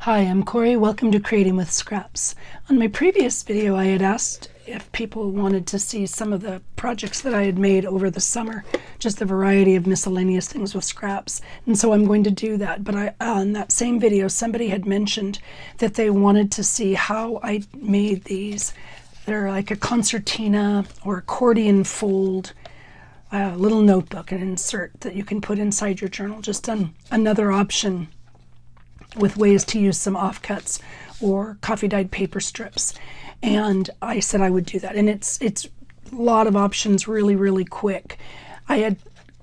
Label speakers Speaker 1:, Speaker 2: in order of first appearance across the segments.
Speaker 1: Hi, I'm Corey. Welcome to Creating with Scraps. On my previous video, I had asked if people wanted to see some of the projects that I had made over the summer, just a variety of miscellaneous things with scraps. And so I'm going to do that. But on that same video, somebody had mentioned that they wanted to see how I made these. They're like a concertina or accordion fold, a little notebook, an insert that you can put inside your journal. Just another option with ways to use some offcuts or coffee dyed paper strips. And I said I would do that. And it's a lot of options really quick. I had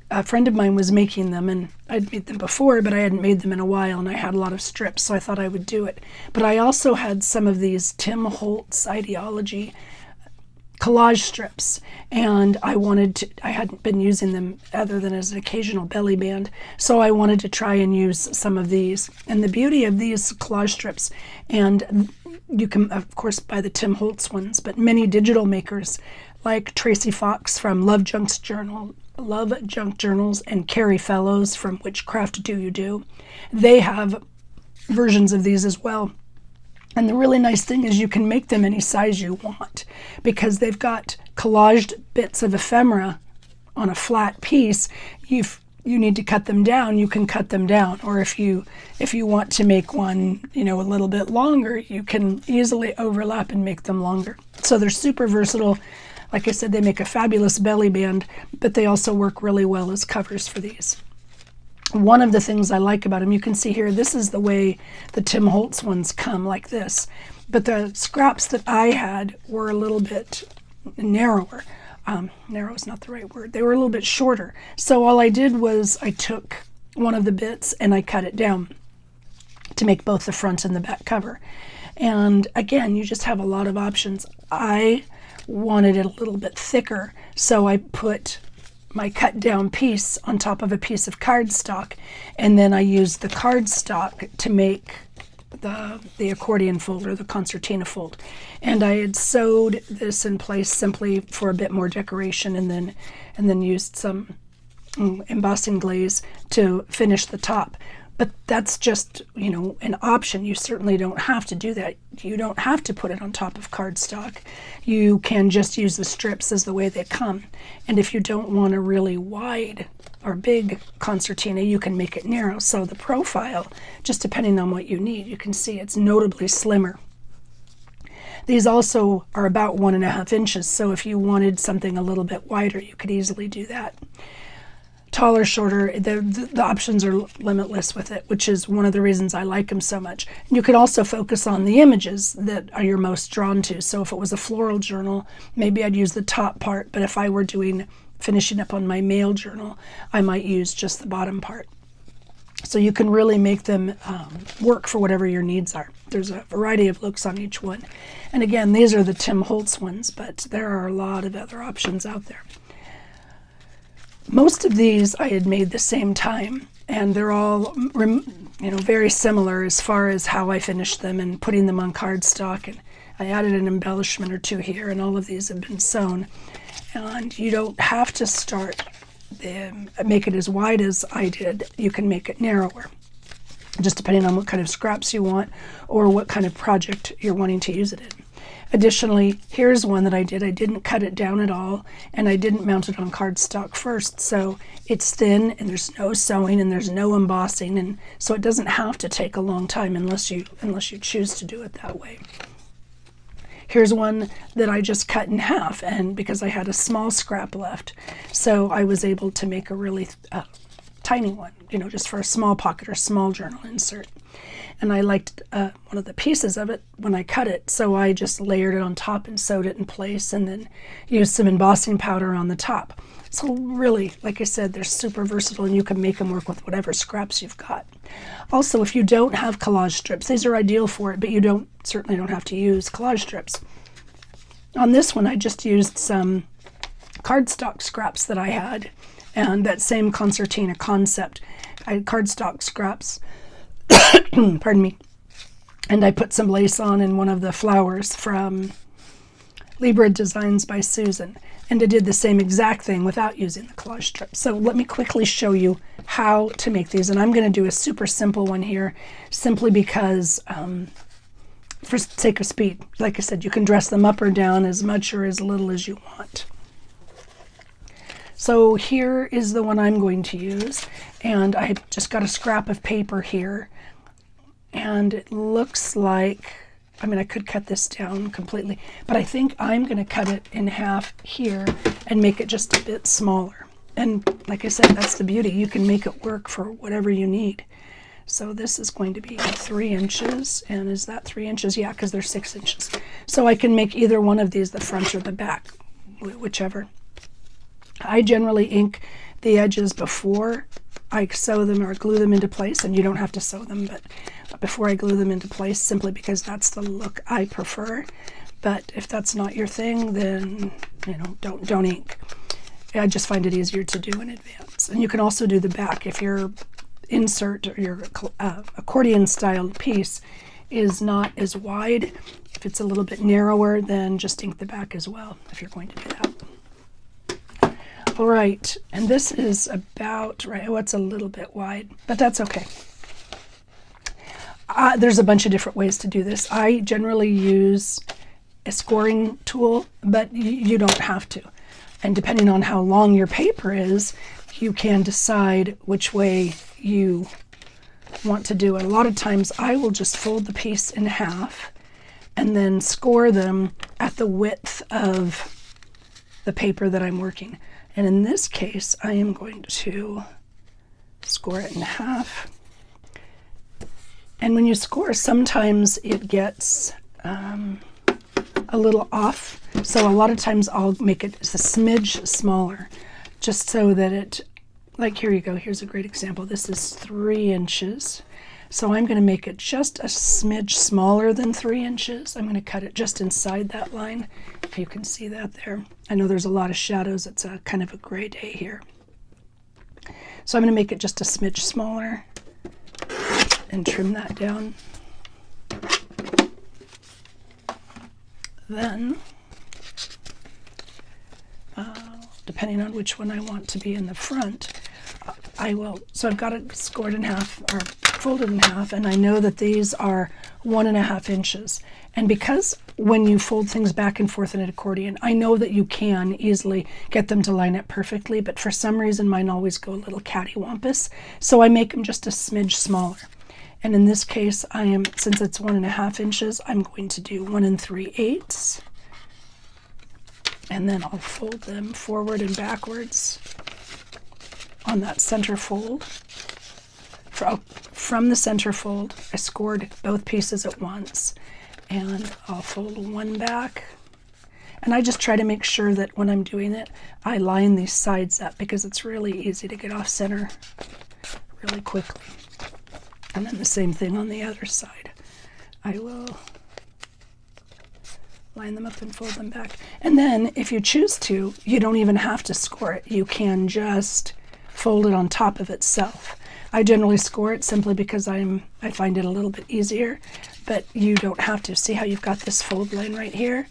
Speaker 1: a friend of mine was making them, and I'd made them before, but I hadn't made them in a while, and I had a lot of strips, so I thought I would do it. But I also had some of these Tim Holtz Ideology collage strips, and I hadn't been using them other than as an occasional belly band, so I wanted to try and use some of these. And the beauty of these collage strips, and you can of course buy the Tim Holtz ones, but many digital makers like Tracy Fox from Love Junk Journals and Carrie Fellows from Witchcraft Do You Do, they have versions of these as well. And the really nice thing is you can make them any size you want, because they've got collaged bits of ephemera on a flat piece. You need to cut them down, you can cut them down. Or if you want to make one, a little bit longer, you can easily overlap and make them longer. So they're super versatile. Like I said, they make a fabulous belly band, but they also work really well as covers for these. One of the things I like about them, you can see here, this is the way the Tim Holtz ones come, like this. But the scraps that I had were a little bit narrower. Narrow is not the right word. They were a little bit shorter. So all I did was I took one of the bits and I cut it down to make both the front and the back cover. And again, you just have a lot of options. I wanted it a little bit thicker, so I put my cut down piece on top of a piece of cardstock, and then I used the cardstock to make the accordion fold or the concertina fold. And I had sewed this in place simply for a bit more decoration, and then used some embossing glaze to finish the top. But that's just, an option. You certainly don't have to do that. You don't have to put it on top of cardstock. You can just use the strips as the way they come. And if you don't want a really wide or big concertina, you can make it narrow. So the profile, just depending on what you need, you can see it's notably slimmer. These also are about 1.5 inches. So if you wanted something a little bit wider, you could easily do that. Taller, shorter, the options are limitless with it, which is one of the reasons I like them so much. You can also focus on the images that are you're most drawn to. So if it was a floral journal, maybe I'd use the top part, but if I were finishing up on my mail journal, I might use just the bottom part. So you can really make them work for whatever your needs are. There's a variety of looks on each one. And again, these are the Tim Holtz ones, but there are a lot of other options out there. Most of these I had made the same time, and they're all very similar as far as how I finished them and putting them on cardstock. And I added an embellishment or two here, and all of these have been sewn. And you don't have to make it as wide as I did. You can make it narrower, just depending on what kind of scraps you want or what kind of project you're wanting to use it in. Additionally, here's one that I did. I didn't cut it down at all, and I didn't mount it on cardstock first. So it's thin, and there's no sewing, and there's no embossing, and so it doesn't have to take a long time unless you choose to do it that way. Here's one that I just cut in half, and because I had a small scrap left, so I was able to make a really tiny one, just for a small pocket or small journal insert. And I liked one of the pieces of it when I cut it, so I just layered it on top and sewed it in place, and then used some embossing powder on the top. So really, like I said, they're super versatile, and you can make them work with whatever scraps you've got. Also, if you don't have collage strips, these are ideal for it, but you certainly don't have to use collage strips. On this one, I just used some cardstock scraps that I had, and that same concertina concept. I had cardstock scraps, pardon me, and I put some lace on, and one of the flowers from Libra Designs by Susan. And I did the same exact thing without using the collage strip. So let me quickly show you how to make these. And I'm going to do a super simple one here, simply because for sake of speed. Like I said, you can dress them up or down as much or as little as you want. So here is the one I'm going to use, and I just got a scrap of paper here, and it looks like, I mean, I could cut this down completely, but I think I'm going to cut it in half here and make it just a bit smaller. And like I said, that's the beauty. You can make it work for whatever you need. So this is going to be 3 inches, and is that 3 inches? Yeah, because they're 6 inches. So I can make either one of these the front or the back, whichever. I generally ink the edges before I sew them or glue them into place, and you don't have to sew them, but before I glue them into place, simply because that's the look I prefer. But if that's not your thing, then don't ink. I just find it easier to do in advance. And you can also do the back if your insert or your accordion style piece is not as wide. If it's a little bit narrower, then just ink the back as well if you're going to do that. All right, and this is about right. Oh, it's a little bit wide, but that's okay. There's a bunch of different ways to do this. I generally use a scoring tool, but you don't have to. And depending on how long your paper is, you can decide which way you want to do it. A lot of times I will just fold the piece in half and then score them at the width of the paper that I'm working. And in this case, I am going to score it in half. And when you score, sometimes it gets a little off. So a lot of times I'll make it a smidge smaller, just so that it, like here you go, here's a great example. This is 3 inches. So I'm going to make it just a smidge smaller than 3 inches. I'm going to cut it just inside that line, if you can see that there. I know there's a lot of shadows. It's a kind of a gray day here. So I'm going to make it just a smidge smaller and trim that down. Then, depending on which one I want to be in the front, I will, so I've got it scored in half, or folded in half, and I know that these are 1.5 inches. And because when you fold things back and forth in an accordion, I know that you can easily get them to line up perfectly, but for some reason mine always go a little cattywampus, so I make them just a smidge smaller. And in this case, since it's 1.5 inches, I'm going to do 1 3/8. And then I'll fold them forward and backwards on that center fold. From the center fold, I scored both pieces at once, and I'll fold one back. And I just try to make sure that when I'm doing it, I line these sides up, because it's really easy to get off center really quickly. And then the same thing on the other side. I will line them up and fold them back. And then if you choose to, you don't even have to score it. You can just fold it on top of itself. I generally score it simply because I find it a little bit easier, but you don't have to. See how you've got this fold line right here?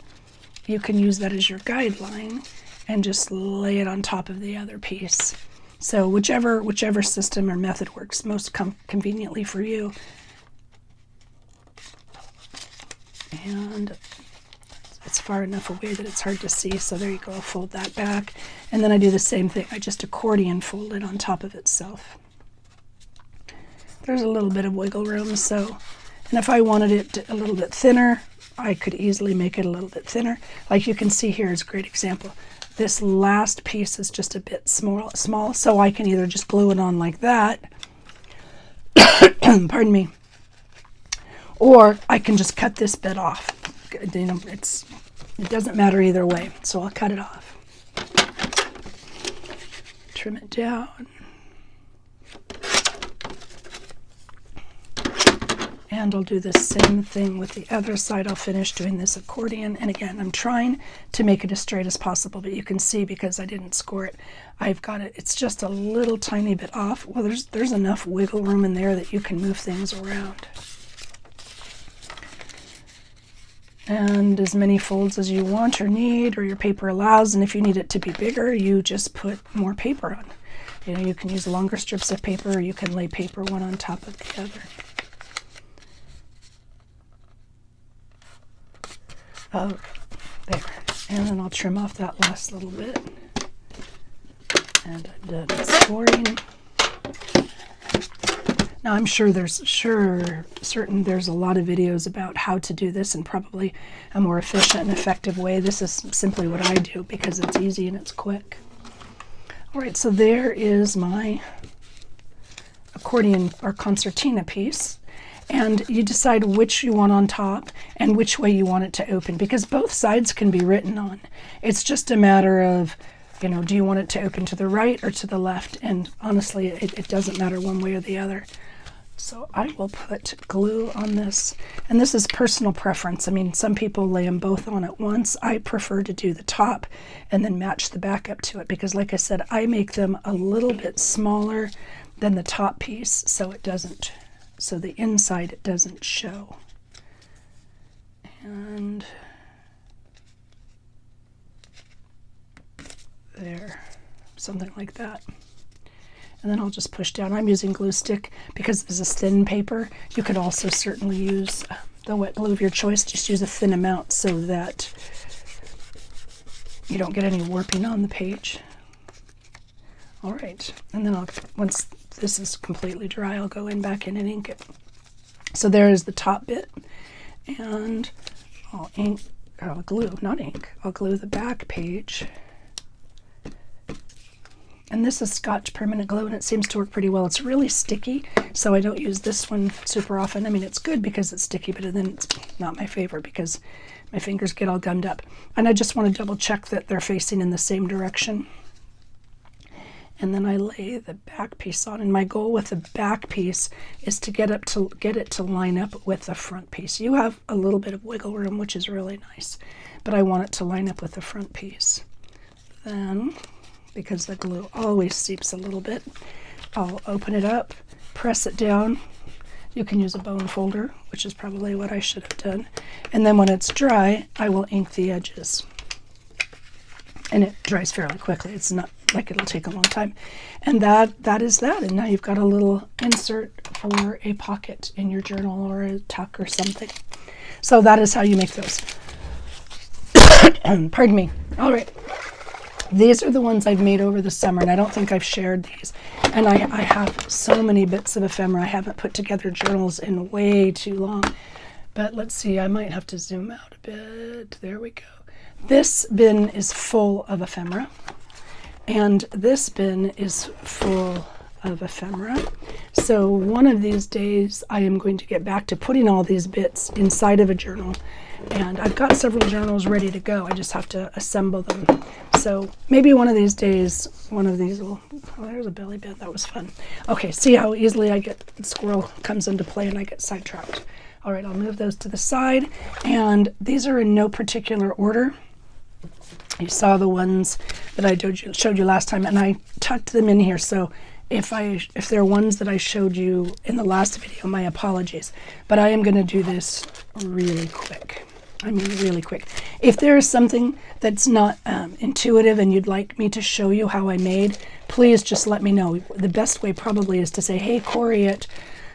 Speaker 1: You can use that as your guideline and just lay it on top of the other piece. So whichever system or method works most conveniently for you. And it's far enough away that it's hard to see, so there you go. I'll fold that back, and then I do the same thing. I just accordion fold it on top of itself. There's a little bit of wiggle room, and if I wanted it a little bit thinner, I could easily make it a little bit thinner. Like you can see here is a great example. This last piece is just a bit small, so I can either just glue it on like that, pardon me, or I can just cut this bit off. You know, it doesn't matter either way, so I'll cut it off. Trim it down. And I'll do the same thing with the other side. I'll finish doing this accordion. And again, I'm trying to make it as straight as possible, but you can see because I didn't score it, I've got it, it's just a little tiny bit off. Well, there's enough wiggle room in there that you can move things around. and as many folds as you want or need or your paper allows. And if you need it to be bigger, you just put more paper on. You know, you can use longer strips of paper, or you can lay paper one on top of the other. Oh, there. And then I'll trim off that last little bit. And I'm done scoring. Now I'm sure there's a lot of videos about how to do this, and probably a more efficient and effective way. This is simply what I do because it's easy and it's quick. All right, so there is my accordion or concertina piece. And you decide which you want on top and which way you want it to open, because both sides can be written on. It's just a matter of, you know, do you want it to open to the right or to the left? And honestly, it doesn't matter one way or the other. So I will put glue on this. And this is personal preference. I mean, some people lay them both on at once. I prefer to do the top and then match the back up to it, because like I said, I make them a little bit smaller than the top piece, so the inside it doesn't show. And there, something like that. And then I'll just push down. I'm using glue stick because this is thin paper. You could also certainly use the wet glue of your choice. Just use a thin amount so that you don't get any warping on the page. All right, and then once this is completely dry, I'll go back in and ink it. So there is the top bit, and I'll glue the back page. And this is Scotch permanent glue, and it seems to work pretty well. It's really sticky, so I don't use this one super often. I mean, it's good because it's sticky, but then it's not my favorite because my fingers get all gummed up. And I just want to double check that they're facing in the same direction. And then I lay the back piece on, and my goal with the back piece is to get it to line up with the front piece. You have a little bit of wiggle room, which is really nice, but I want it to line up with the front piece. Then, because the glue always seeps a little bit, I'll open it up, press it down. You can use a bone folder, which is probably what I should have done. And then when it's dry, I will ink the edges. And it dries fairly quickly. It's not like it'll take a long time. And that is that. And now you've got a little insert for a pocket in your journal or a tuck or something. So that is how you make those. Pardon me. All right. These are the ones I've made over the summer, and I don't think I've shared these. And I have so many bits of ephemera. I haven't put together journals in way too long. But let's see, I might have to zoom out a bit. There we go. This bin is full of ephemera, and this bin is full of ephemera. So one of these days I am going to get back to putting all these bits inside of a journal, and I've got several journals ready to go. I just have to assemble them. So maybe one of these days, one of these will, oh, there's a belly band. That was fun. Okay, see how easily the squirrel comes into play and I get sidetracked. All right, I'll move those to the side, and these are in no particular order. You saw the ones that I showed you last time, and I tucked them in here. So if there are ones that I showed you in the last video, my apologies. But I am going to do this really quick. I mean, really quick. If there is something that's not intuitive and you'd like me to show you how I made, please just let me know. The best way probably is to say, hey, Corey, at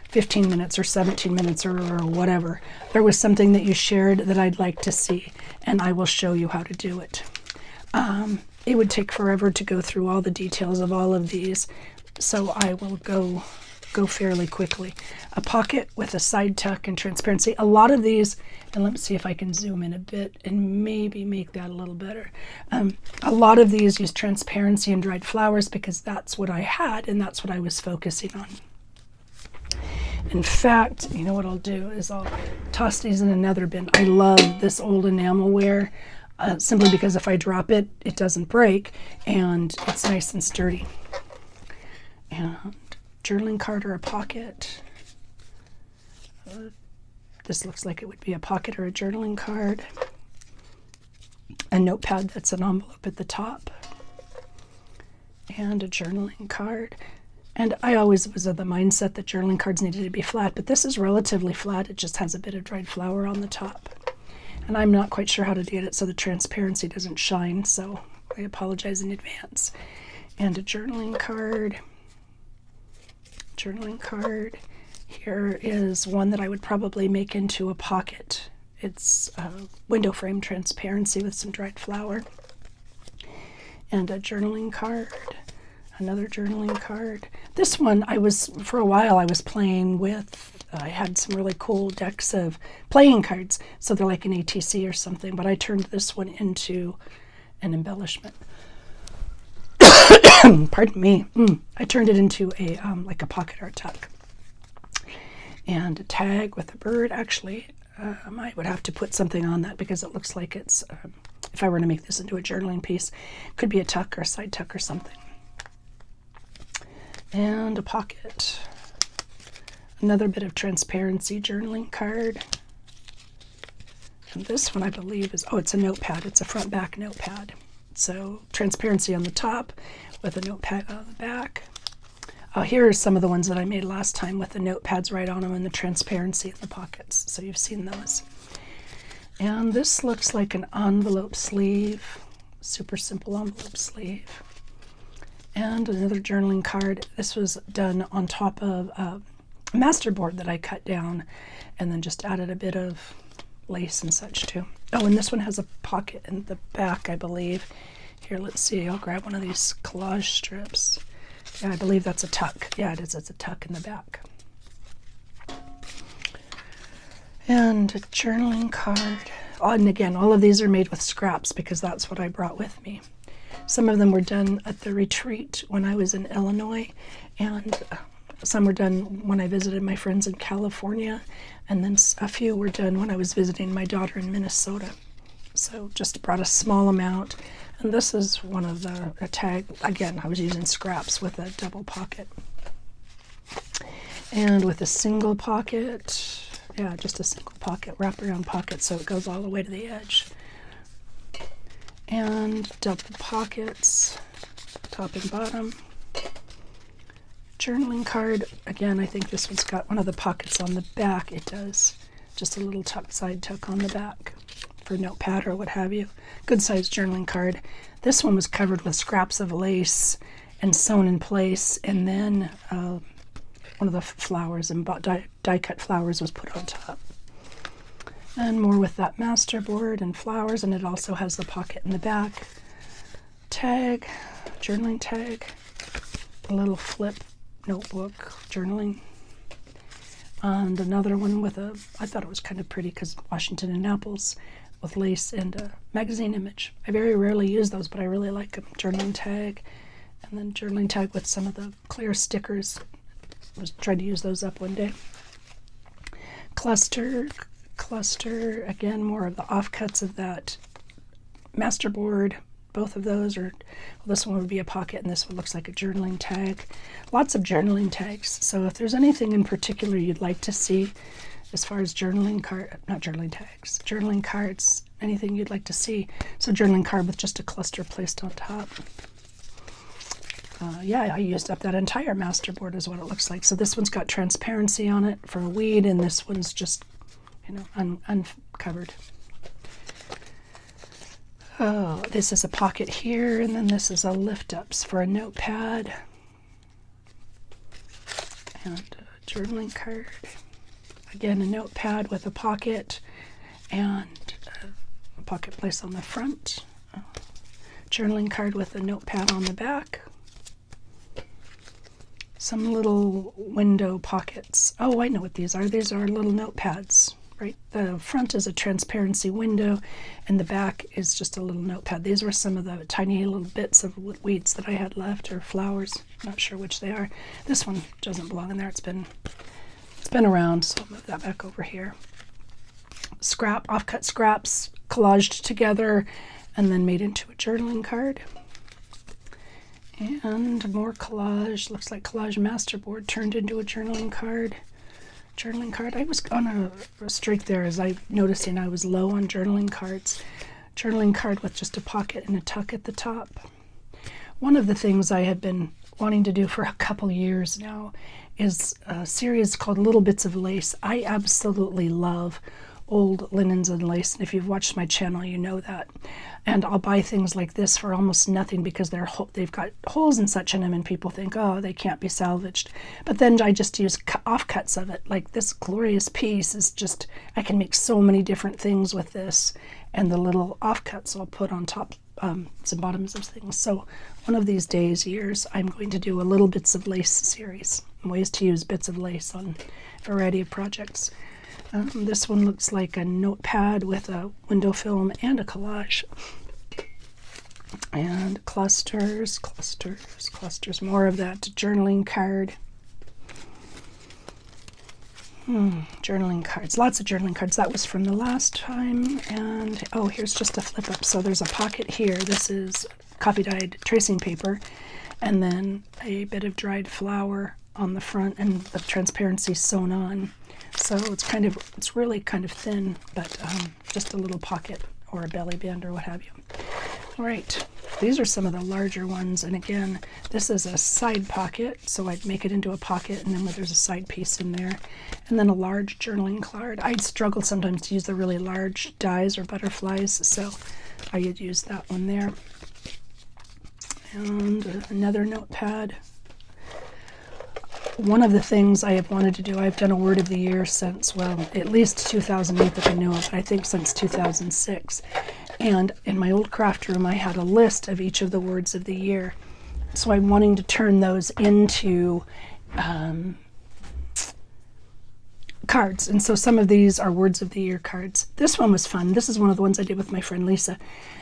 Speaker 1: 15 minutes or 17 minutes or whatever, there was something that you shared that I'd like to see, and I will show you how to do it. It would take forever to go through all the details of all of these, so I will go fairly quickly. A pocket with a side tuck and transparency. A lot of these, and let me see if I can zoom in a bit and maybe make that a little better. A lot of these use transparency and dried flowers because that's what I had and that's what I was focusing on. In fact, you know what I'll do is I'll toss these in another bin. I love this old enamelware simply because if I drop it, it doesn't break and it's nice and sturdy. And journaling card or a pocket. This looks like it would be a pocket or a journaling card. A notepad that's an envelope at the top. And a journaling card. And I always was of the mindset that journaling cards needed to be flat, but this is relatively flat. It just has a bit of dried flower on the top. And I'm not quite sure how to get it so the transparency doesn't shine, so I apologize in advance. And a journaling card. Journaling card. Here is one that I would probably make into a pocket. It's a window frame transparency with some dried flower. And a journaling card. Another journaling card. This one for a while I was playing with, I had some really cool decks of playing cards, so they're like an ATC or something, but I turned this one into an embellishment. Pardon me. I turned it into a like a pocket art tuck. And a tag with a bird. Actually, I would have to put something on that because it looks like it's, if I were to make this into a journaling piece, it could be a tuck or a side tuck or something. And a pocket. Another bit of transparency journaling card. And this one I believe is, it's a notepad. It's a front back notepad. So transparency on the top with a notepad on the back. Here are some of the ones that I made last time with the notepads right on them and the transparency in the pockets. So you've seen those. And this looks like an envelope sleeve. Super simple envelope sleeve. And another journaling card. This was done on top of a masterboard that I cut down and then just added a bit of lace and such too. Oh, and this one has a pocket in the back, I believe. Here, let's see. I'll grab one of these collage strips. Yeah, I believe that's a tuck. Yeah, it is. It's a tuck in the back. And a journaling card. Oh, and again, all of these are made with scraps because that's what I brought with me. Some of them were done at the retreat when I was in Illinois, and some were done when I visited my friends in California, and then a few were done when I was visiting my daughter in Minnesota. So just brought a small amount, and this is one of a tag. Again, I was using scraps with a double pocket. And with a single pocket, yeah, just a single pocket, wraparound pocket, so it goes all the way to the edge. And double pockets, top and bottom. Journaling card. Again, I think this one's got one of the pockets on the back. It does. Just a little side tuck on the back for notepad or what have you. Good sized journaling card. This one was covered with scraps of lace and sewn in place, and then one of the flowers and die cut flowers was put on top. And more with that masterboard and flowers, and it also has the pocket in the back. Tag, journaling tag, a little flip notebook journaling. And another one with I thought it was kind of pretty because Washington and apples with lace and a magazine image. I very rarely use those, but I really like them. Journaling tag, and then journaling tag with some of the clear stickers. I was trying to use those up one day. Cluster, again, more of the offcuts of that masterboard. Both of those are, well, this one would be a pocket and this one looks like a journaling tag. Lots of journaling tags. So if there's anything in particular you'd like to see as far as journaling cards, anything you'd like to see. So journaling card with just a cluster placed on top. Yeah, I used up that entire masterboard is what it looks like. So this one's got transparency on it for a weed, and this one's just, uncovered. Oh, this is a pocket here, and then this is a lift-ups for a notepad. And a journaling card. Again, a notepad with a pocket and a pocket place on the front. Journaling card with a notepad on the back. Some little window pockets. Oh, I know what these are. These are little notepads, right? The front is a transparency window, and the back is just a little notepad. These were some of the tiny little bits of weeds that I had left, or flowers. I'm not sure which they are. This one doesn't belong in there. It's been around, so I'll move that back over here. Offcut scraps, collaged together, and then made into a journaling card. And more collage. Looks like collage masterboard turned into a journaling card. I was on a streak there as I noticing I was low on journaling cards. Journaling card with just a pocket and a tuck at the top. One of the things I had been wanting to do for a couple years now is a series called Little Bits of Lace. I absolutely love old linens and lace. And if you've watched my channel, you know that. And I'll buy things like this for almost nothing because they've got holes and such in them, and people think, oh, they can't be salvaged. But then I just use offcuts of it. Like this glorious piece is just, I can make so many different things with this, and the little offcuts I'll put on top, some bottoms of things. So one of these years, I'm going to do a little bits of lace series, ways to use bits of lace on a variety of projects. This one looks like a notepad with a window film and a collage. And clusters, more of that journaling card. Journaling cards, lots of journaling cards. That was from the last time. And oh, here's just a flip up. So there's a pocket here. This is coffee dyed tracing paper, and then a bit of dried flower on the front, and the transparency sewn on. So it's really kind of thin, but just a little pocket or a belly band or what have you. All right, these are some of the larger ones. And again, this is a side pocket, so I'd make it into a pocket, and then there's a side piece in there. And then a large journaling card. I'd struggle sometimes to use the really large dies or butterflies, so I would use that one there. And another notepad. One of the things I have wanted to do, I've done a word of the year since, well, at least 2008 that I know of, but I think since 2006. And in my old craft room, I had a list of each of the words of the year. So I'm wanting to turn those into cards. And so some of these are words of the year cards. This one was fun. This is one of the ones I did with my friend Lisa.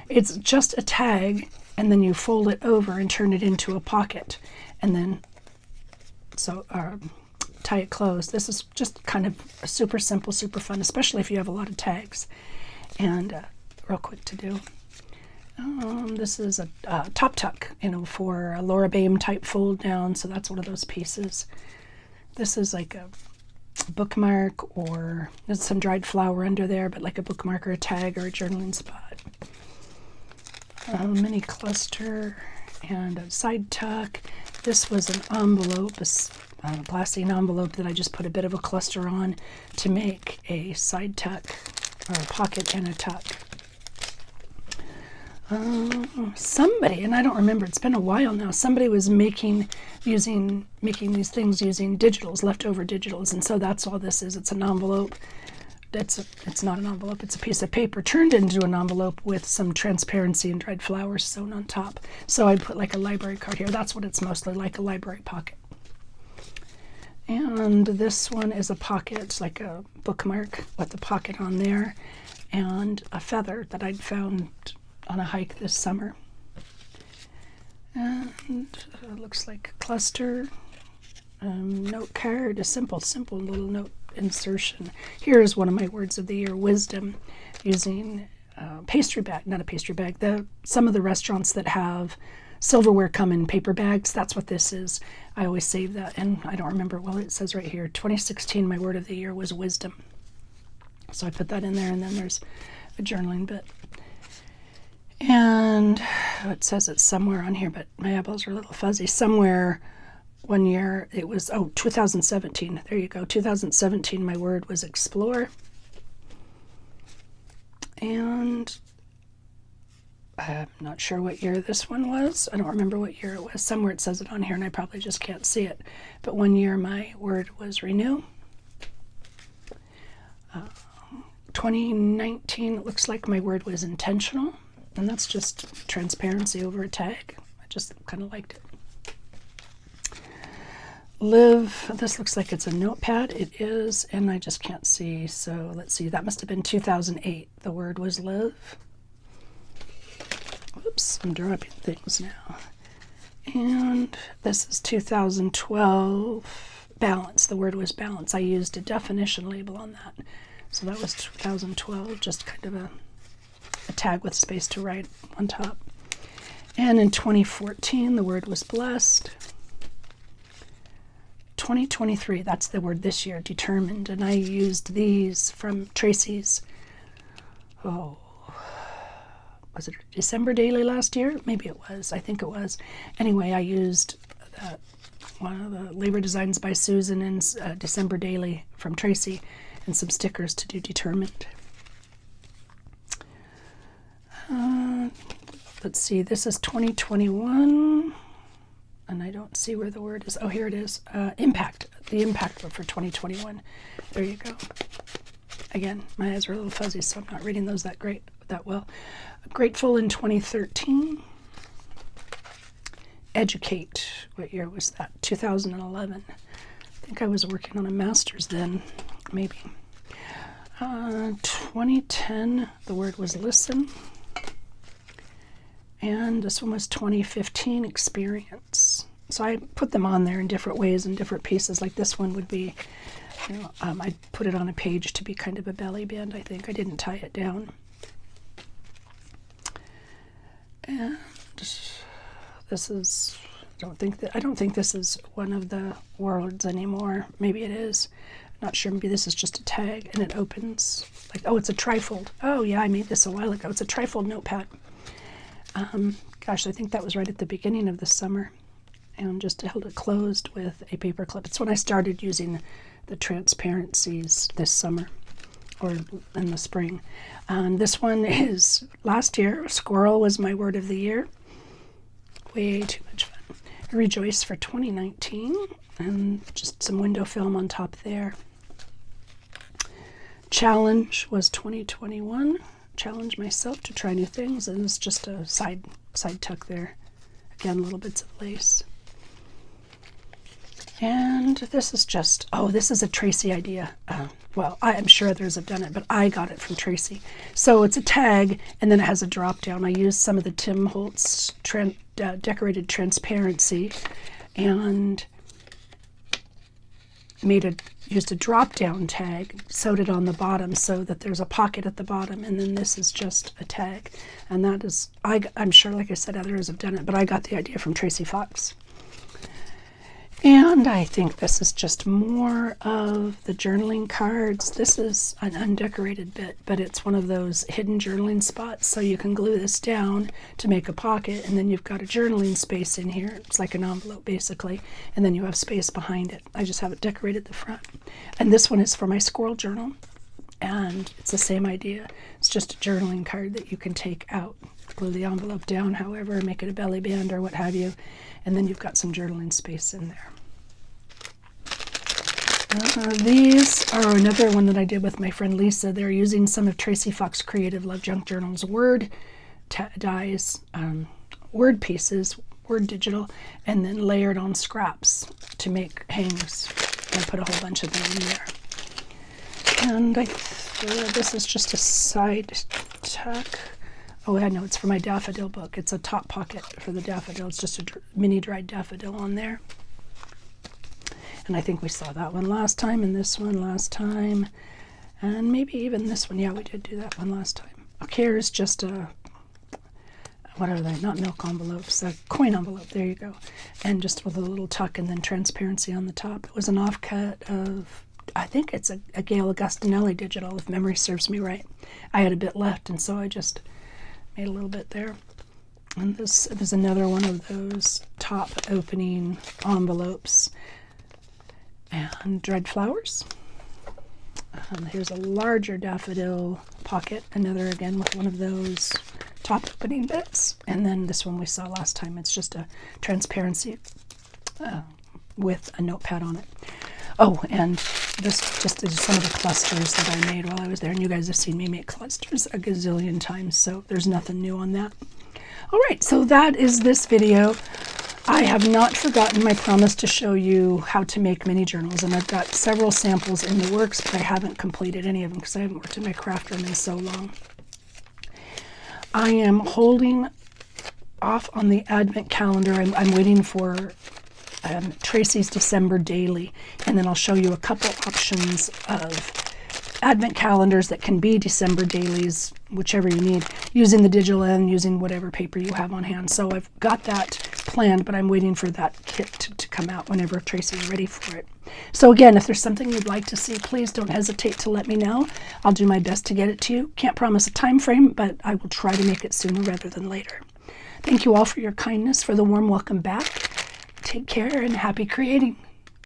Speaker 1: It's just a tag, and then you fold it over and turn it into a pocket. And then tie it closed. This is just kind of super simple, super fun, especially if you have a lot of tags. And real quick to do. This is a top tuck, for a Laura Baim type fold down. So that's one of those pieces. This is like a bookmark, or there's some dried flower under there, but like a bookmark or a tag or a journaling spot. Mini cluster and a side tuck. This was an envelope, a glassine envelope that I just put a bit of a cluster on to make a side tuck, or a pocket and a tuck. Somebody, and I don't remember, it's been a while now, somebody was making these things using digitals, leftover digitals, and so that's all this is. It's an envelope. It's not an envelope, it's a piece of paper turned into an envelope with some transparency and dried flowers sewn on top. So I'd put like a library card here. That's what it's mostly like, a library pocket. And this one is a pocket, like a bookmark with a pocket on there, and a feather that I'd found on a hike this summer. And it looks like a cluster, note card, a simple little note insertion. Here is one of my words of the year, wisdom, using pastry bag, not a pastry bag. Some of the restaurants that have silverware come in paper bags, that's what this is. I always save that, and I don't remember, well, it says right here, 2016, my word of the year was wisdom. So I put that in there, and then there's a journaling bit. And it says it's somewhere on here, but my eyeballs are a little fuzzy. Somewhere one year, it was, 2017. There you go. 2017, my word was explore. And I'm not sure what year this one was. I don't remember what year it was. Somewhere it says it on here, and I probably just can't see it. But one year, my word was renew. 2019, it looks like my word was intentional. And that's just transparency over a tag. I just kind of liked it. Live, this looks like it's a notepad. It is, and I just can't see. So let's see, that must have been 2008. The word was live. Oops, I'm dropping things now. And this is 2012. Balance, the word was balance. I used a definition label on that. So that was 2012, just kind of a tag with space to write on top. And in 2014, the word was blessed. 2023, that's the word this year, determined. And I used these from Tracy's, was it December daily last year? Maybe it was. I think it was. Anyway, I used one of the Labor Designs by Susan and December daily from Tracy. and some stickers to do determined. Let's see, this is 2021, and I don't see where the word is. Oh, here it is. Impact, the impact book for 2021. There you go. Again, my eyes are a little fuzzy, so I'm not reading those that well. Grateful in 2013. Educate, what year was that? 2011. I think I was working on a master's then, maybe. 2010, the word was listen. And this one was 2015, experience. So I put them on there in different ways and different pieces. Like this one would be, I put it on a page to be kind of a belly band, I think. I didn't tie it down. And this is, I don't think this is one of the words anymore. Maybe it is. I'm not sure. Maybe this is just a tag and it opens. Like, oh, it's a trifold. Oh yeah, I made this a while ago. It's a trifold notepad. Gosh, I think that was right at the beginning of the summer, and just held it closed with a paper clip. It's when I started using the transparencies this summer, or in the spring. This one is last year. Squirrel was my word of the year. Way too much fun. Rejoice for 2019, and just some window film on top there. Challenge was 2021. Challenge myself to try new things, and it's just a side tuck there. Again, little bits of lace. And this is just, this is a Tracy idea. Well, I'm sure others have done it, but I got it from Tracy. So it's a tag, and then it has a drop down. I used some of the Tim Holtz decorated transparency, and used a drop down tag, sewed it on the bottom so that there's a pocket at the bottom, and then this is just a tag. And that is, I'm sure, like I said, others have done it, but I got the idea from Tracy Fox. And I think this is just more of the journaling cards. This is an undecorated bit, but it's one of those hidden journaling spots, so you can glue this down to make a pocket, and then you've got a journaling space in here. It's like an envelope, basically, and then you have space behind it. I just have it decorated the front. And this one is for my squirrel journal, and it's the same idea. It's just a journaling card that you can take out, glue the envelope down, however, make it a belly band or what have you, and then you've got some journaling space in there. These are another one that I did with my friend Lisa. They're using some of Tracy Fox Creative Love Junk Journal's word dies, word pieces, word digital, and then layered on scraps to make hangs. I put a whole bunch of them in there. And this is just a side tuck. Oh, I know, it's for my daffodil book. It's a top pocket for the daffodil. It's just a mini dried daffodil on there. And I think we saw that one last time, and this one last time, and maybe even this one. Yeah, we did do that one last time. Okay, here's just a, what are they? Not milk envelopes, a coin envelope. There you go. And just with a little tuck and then transparency on the top. It was an offcut of, I think it's a Gail Augustinelli digital, if memory serves me right. I had a bit left, and so I just made a little bit there. And this is another one of those top opening envelopes. And dried flowers. Here's a larger daffodil pocket, another again with one of those top opening bits. And then this one we saw last time. It's just a transparency with a notepad on it. Oh, and this just is some of the clusters that I made while I was there. And you guys have seen me make clusters a gazillion times, so there's nothing new on that. All right, so that is this video. I have not forgotten my promise to show you how to make mini journals, and I've got several samples in the works, but I haven't completed any of them because I haven't worked in my craft room in so long. I am holding off on the advent calendar. I'm waiting for Tracy's December daily, and then I'll show you a couple options of advent calendars that can be December dailies, whichever you need, using the digital and using whatever paper you have on hand. So I've got that planned, but I'm waiting for that kit to come out whenever Tracy's ready for it. So again, if there's something you'd like to see, please don't hesitate to let me know. I'll do my best to get it to you. Can't promise a time frame, but I will try to make it sooner rather than later. Thank you all for your kindness, for the warm welcome back. Take care and happy creating.